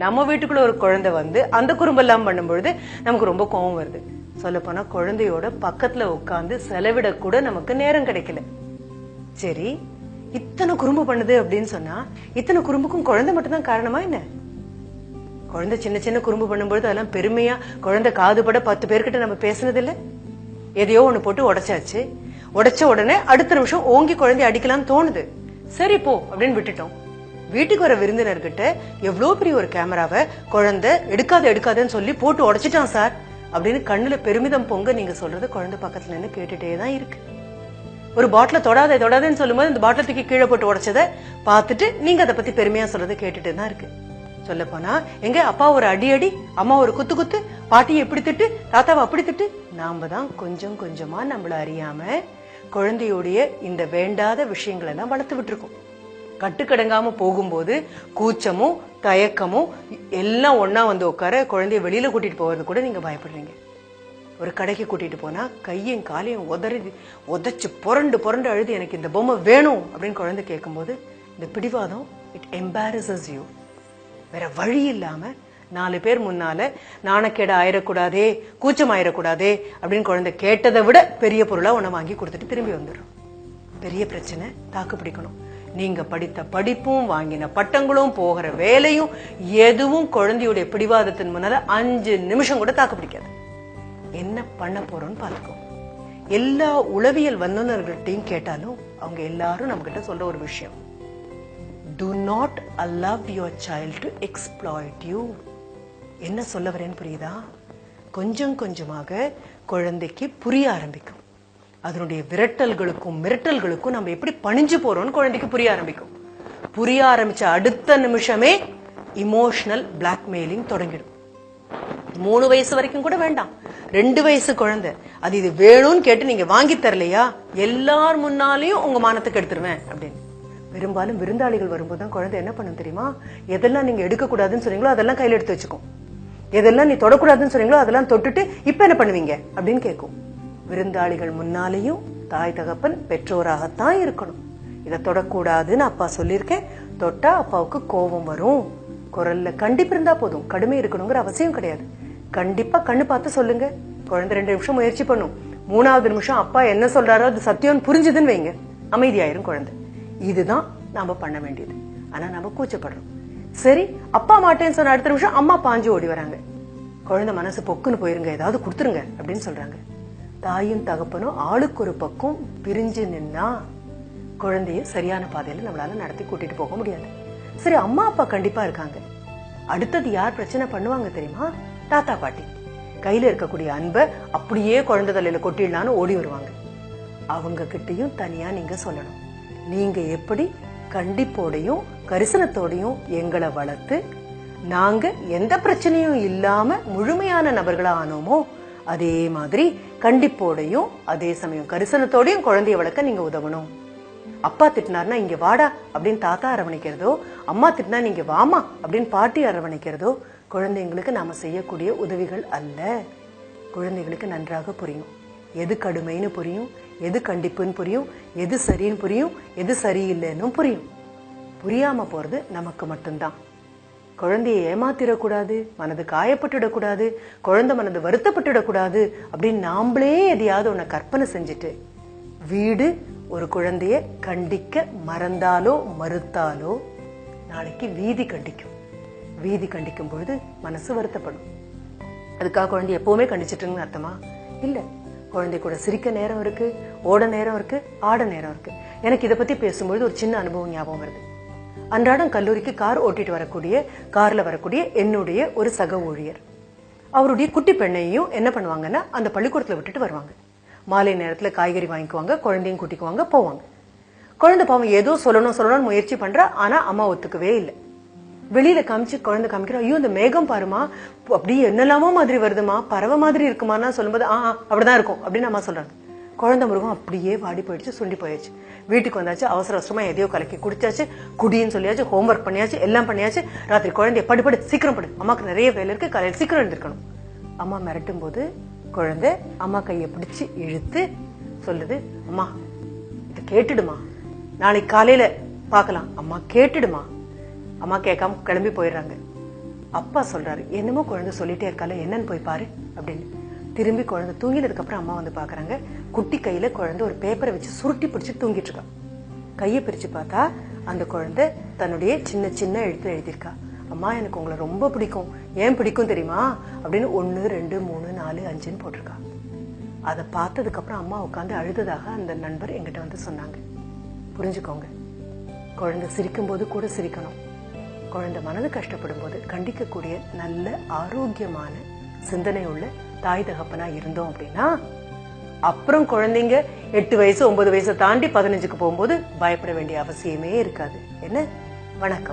நம்ம வீட்டுக்குள்ள ஒரு குழந்தை வந்து அந்த குறும்பெல்லாம் பண்ணும்பொழுது நமக்கு ரொம்ப கோபம் வருது. சொல்ல போனா குழந்தையோட பக்கத்துல உட்கார்ந்து செலவிட கூட நமக்கு நேரம் கிடைக்கல. சரி, இத்தனை குறும்பு பண்ணுது அப்படின்னு சொன்னா இத்தனை குறும்புக்கும் குழந்தை மட்டும் தான் காரணமா என்ன? குழந்தை சின்ன சின்ன குறும்பு பண்ணும்பொழுது அதெல்லாம் பெருமையா குழந்தை காதுபட 10 பேர்கிட்ட நம்ம பேசினது இல்ல. எதையோ ஒண்ணு போட்டு உடைச்சாச்சு. உடைச்ச உடனே அடுத்த நிமிஷம் ஓங்கி குழந்தைய அடிக்கலாம்னு தோணுது. சரி போ அப்படின்னு விட்டுட்டோம். வீட்டுக்கு வர விருந்தினர்கிட்ட எவ்வளவு பெரிய ஒரு கேமராவை குழந்தை எடுக்காதுன்னு சொல்லி போட்டு உடைச்சிட்டான் சார் அப்படின்னு கண்ணுல பெருமிதம் பொங்க நீங்க சொல்றது குழந்தை பக்கத்துல இருந்து கேட்டுட்டேதான் இருக்கு. ஒரு பாட்டில தொடாதேன்னு சொல்லும்போது இந்த பாட்டில தூக்கி கீழே போட்டு உடைச்சதை பார்த்துட்டு நீங்க அதை பத்தி பெருமையா சொல்றது கேட்டுட்டே தான் இருக்கு. சொல்ல போனா எங்க அப்பா ஒரு அடி, அம்மா ஒரு குத்து, பாட்டியை இப்படி திட்டு, தாத்தாவை அப்படி திட்டு. நாம தான் கொஞ்சம் கொஞ்சமா நம்மள அறியாம குழந்தையோடைய இந்த வேண்டாத விஷயங்கள் எல்லாம் வளர்த்து விட்டுருக்கோம். கட்டுக்கடங்காம போகும்போது கூச்சமும் தயக்கமும் எல்லாம் ஒன்னா வந்து உட்கார குழந்தைய வெளியில கூட்டிட்டு போவது கூட நீங்க பயப்படுறீங்க. ஒரு கடைக்கு கூட்டிட்டு போனா கையும் காலையும் உதைச்சு புரண்டு அழுது எனக்கு இந்த பொம்மை வேணும் அப்படின்னு குழந்தை கேட்கும் போது இந்த பிடிவாதம் இட் எம்பாரசஸ் யூ. வேற வழி இல்லாம 4 பேர் முன்னால நாணக்கேட ஆயிடக்கூடாதே, கூச்சம் ஆயிடக்கூடாதே அப்படின்னு குழந்தை கேட்டதை விட பெரிய பொருளா உன்னை வாங்கி கொடுத்துட்டு திரும்பி வந்துடும். பெரிய பிரச்சனை தாக்கு பிடிக்கணும். நீங்க படித்த படிப்பும் வாங்கின பட்டங்களும் போகிற வேலையும் எதுவும் குழந்தையுடைய பிடிவாதத்தின் முன்னால 5 நிமிஷம் கூட தாக்கு பிடிக்காது. என்ன பண்ண போறோம்னு பாத்துக்கோ. எல்லா உளவியல் வல்லுநர்கள்ட்டையும் கேட்டாலும் அவங்க எல்லாரும் நம்ம கிட்ட சொல்ற ஒரு விஷயம், do not allow your child to exploit you. என்ன சொல்ல வரேன்னு புரியுதா? கொஞ்சம் கொஞ்சமாக குழந்தைக்கு புரிய ஆரம்பிக்கும். அதனுடைய விரட்டல்களுக்கும் மிரட்டல்களுக்கும் நம்ம எப்படி பணிஞ்சு போறோம்னு குழந்தைக்கு புரிய ஆரம்பிக்கும். புரிய ஆரம்பிச்ச அடுத்த நிமிஷமே இமோஷனல் பிளாக்மெயிலிங் தொடங்கிடும். 3 வயசு வரைக்கும் கூட வேண்டாம், 2 வயசு குழந்தை அது இது வேணும்னு கேட்டு நீங்க வாங்கி தரலையா எல்லார் முன்னாலையும் உங்க மானத்துக்கு எடுத்துருவேன் அப்படின்னு. பெரும்பாலும் விருந்தாளிகள் வரும்போது தான் குழந்தை என்ன பண்ணும் தெரியுமா? எதெல்லாம் நீங்க எடுக்க கூடாதுன்னு சொன்னீங்களோ அதெல்லாம் கையில எடுத்து வச்சுக்கும். எதெல்லாம் நீ தொடக்கூடாதுன்னு சொன்னீங்களோ அதெல்லாம் தொட்டுட்டு இப்ப என்ன பண்ணுவீங்க அப்படின்னு கேட்கும். விருந்தாளிகள் முன்னாலேயும் தாய் தகப்பன் பெற்றோராகத்தான் இருக்கணும். இதை தொடக்கூடாதுன்னு அப்பா சொல்லியிருக்கேன், தொட்டா அப்பாவுக்கு கோபம் வரும். குரல்ல கண்டிப்பு இருந்தா போதும், கடுமை இருக்கணுங்கிற அவசியம் கிடையாது. கண்டிப்பா கண்ணு பார்த்து சொல்லுங்க. குழந்தை 2 நிமிஷம் முயற்சி பண்ணும். 3வது நிமிஷம் அப்பா என்ன சொல்றாரோ அது சத்தியம் புரிஞ்சுதுன்னு வைங்க, அமைதியாயிரும் குழந்தை. இதுதான் நாம பண்ண வேண்டியது. ஆனா நம்ம கூச்சப்படுறோம். சரி, அப்பா மாட்டேன்னு சொன்ன அடுத்த நிமிஷம் அம்மா பாஞ்சு ஓடி வராங்க. குழந்தை மனசு பொக்குன்னு போயிருங்க, ஏதாவது கொடுத்துருங்க அப்படின்னு சொல்றாங்க. தாயும் தகப்பனும் ஆளுக்கு ஒரு பக்கம் பிரிஞ்சு நின்னா குழந்தைய சரியான பாதையில நம்மளால நடத்தி கூட்டிட்டு போக முடியாது. சரி, அம்மா அப்பா கண்டிப்பா இருக்காங்க. அடுத்தது யார் பிரச்சனை பண்ணுவாங்க தெரியுமா? தாத்தா பாட்டி. கையில இருக்கக்கூடிய அன்பை அப்படியே குழந்தை தலையில கொட்டிடலான்னு ஓடி வருவாங்க. அவங்க கிட்டையும் தனியா நீங்க சொல்லணும், நீங்க எப்படி கண்டிப்போடையும் கரிசனத்தோடையும் எங்களை வளர்த்து நாங்க எந்த பிரச்சனையும் இல்லாம முழுமையான நபர்களா ஆனோமோ அதே மாதிரி கண்டிப்போடையும் அதே சமயம் கரிசனத்தோடையும் குழந்தைய வளர்க்க நீங்க உதவணும். அப்பா திட்டினார்னா இங்க வாடா அப்படின்னு தாத்தா அரவணைக்கிறதோ, அம்மா திட்டினா நீங்க வாமா அப்படின்னு பாட்டி அரவணைக்கிறதோ குழந்தைங்களுக்கு நாம செய்யக்கூடிய உதவிகள் அல்ல. குழந்தைகளுக்கு நன்றாக புரியும், எது கடுமைன்னு புரியும், எது கண்டிப்புன்னு புரியும், எது சரின்னு புரியும், எது சரியில்லைன்னு புரியும். புரியாம போறது நமக்கு மட்டும்தான். குழந்தைய ஏமாத்திடக்கூடாது, மனது காயப்பட்டுடக்கூடாது, குழந்தை மனது வருத்தப்பட்டுடக்கூடாது அப்படின்னு நாமளே எதையாவது ஒன்ன கற்பனை செஞ்சுட்டு வீடு ஒரு குழந்தைய கண்டிக்க மறந்தாலோ மறுத்தாலோ நாளைக்கு வீதி கண்டிக்கும். வீதி கண்டிக்கும் பொழுது மனசு வருத்தப்படும். அதுக்காக குழந்தை எப்பவுமே கண்டிச்சிட்டுன்னு அர்த்தமா? இல்ல. குழந்தை கூட சிரிக்க நேரம் இருக்கு, ஓட நேரம் இருக்கு, ஆட நேரம் இருக்கு. எனக்கு இதை பத்தி பேசும்பொழுது ஒரு சின்ன அனுபவம் ஞாபகம் வருது. அன்றாடம் கல்லூரிக்கு கார் ஓட்டிட்டு கார்ல வரக்கூடிய என்னுடைய ஒரு சக ஊழியர், அவருடைய குட்டி பெண்ணையும் என்ன பண்ணுவாங்கன்னா அந்த பள்ளிக்கூடத்துல விட்டுட்டு வருவாங்க. மாலை நேரத்துல காய்கறி வாங்கிக்குவாங்க, குழந்தையும் கூட்டிக்குவாங்க, போவாங்க. குழந்தை பாவம் ஏதோ சொல்லணும்னு முயற்சி பண்றா, ஆனா அம்மா ஒத்துக்கவே இல்லை. வெளியில குழந்தை காமிக்கிறோம், ஐயோ இந்த மேகம் பாருமா அப்படியே என்னெல்லாமோ மாதிரி வருதுமா, பறவை மாதிரி இருக்குமான்னா சொல்லும்போது அப்படிதான் இருக்கும் அப்படின்னு அம்மா சொல்றாங்க. குழந்தை மிருகம் அப்படியே வாடி போயிடுச்சு, சுண்டி போயாச்சு. வீட்டுக்கு வந்தாச்சு, அவசர அவசரமா எதையோ கலக்கி குடிச்சாச்சு, குடின்னு சொல்லியாச்சு, ஹோம்ஒர்க் பண்ணியாச்சு, எல்லாம் பண்ணியாச்சு. ராத்திரி குழந்தைய படு சீக்கிரம் படு, அம்மாக்கு நிறைய வேலை இருக்கு, காலையில் சீக்கிரம் எழுந்திருக்கணும். அம்மா மிரட்டும் போது குழந்தை அம்மா கையை பிடிச்சு இழுத்து சொல்லுது, அம்மா இதை கேட்டுடுமா, நாளைக்கு காலையில பாக்கலாம், அம்மா கேட்டுடுமா. அம்மா கேட்காம கிளம்பி போயிடுறாங்க. அப்பா சொல்றாரு, என்னமோ குழந்தை சொல்லிட்டே இருக்கால, என்னன்னு போய் பாரு அப்படின்னு. திரும்பி குழந்தை தூங்கினதுக்கு அப்புறம் அம்மா வந்து பாக்குறாங்க, குட்டி கையில குழந்தை ஒரு பேப்பரை வச்சு சுருட்டி பிடிச்சு தூங்கிட்டு இருக்கா. கையை பிரிச்சு பார்த்தா அந்த குழந்தை தன்னுடைய சின்ன சின்ன எழுத்துல எழுதியிருக்கா, அம்மா எனக்கு உங்களை ரொம்ப பிடிக்கும், ஏன் பிடிக்கும் தெரியுமா அப்படின்னு 1 2 3 4 5ன்னு போட்டிருக்கா. அதை பார்த்ததுக்கு அப்புறம் அம்மா உட்காந்து அழுததாக அந்த நண்பர் எங்கிட்ட வந்து சொன்னாங்க. புரிஞ்சுக்கோங்க, குழந்தை சிரிக்கும் போது கூட சிரிக்கணும். குழந்தை மனது கஷ்டப்படும் போது கண்டிக்கக்கூடிய நல்ல ஆரோக்கியமான சிந்தனை உள்ள தாய் தகப்பனா இருந்தோம் அப்படின்னா அப்புறம் குழந்தைங்க 8 வயசு 9 வயசை தாண்டி 15க்கு போகும்போது பயப்பட வேண்டிய அவசியமே இருக்காது. என்ன? வணக்கம்.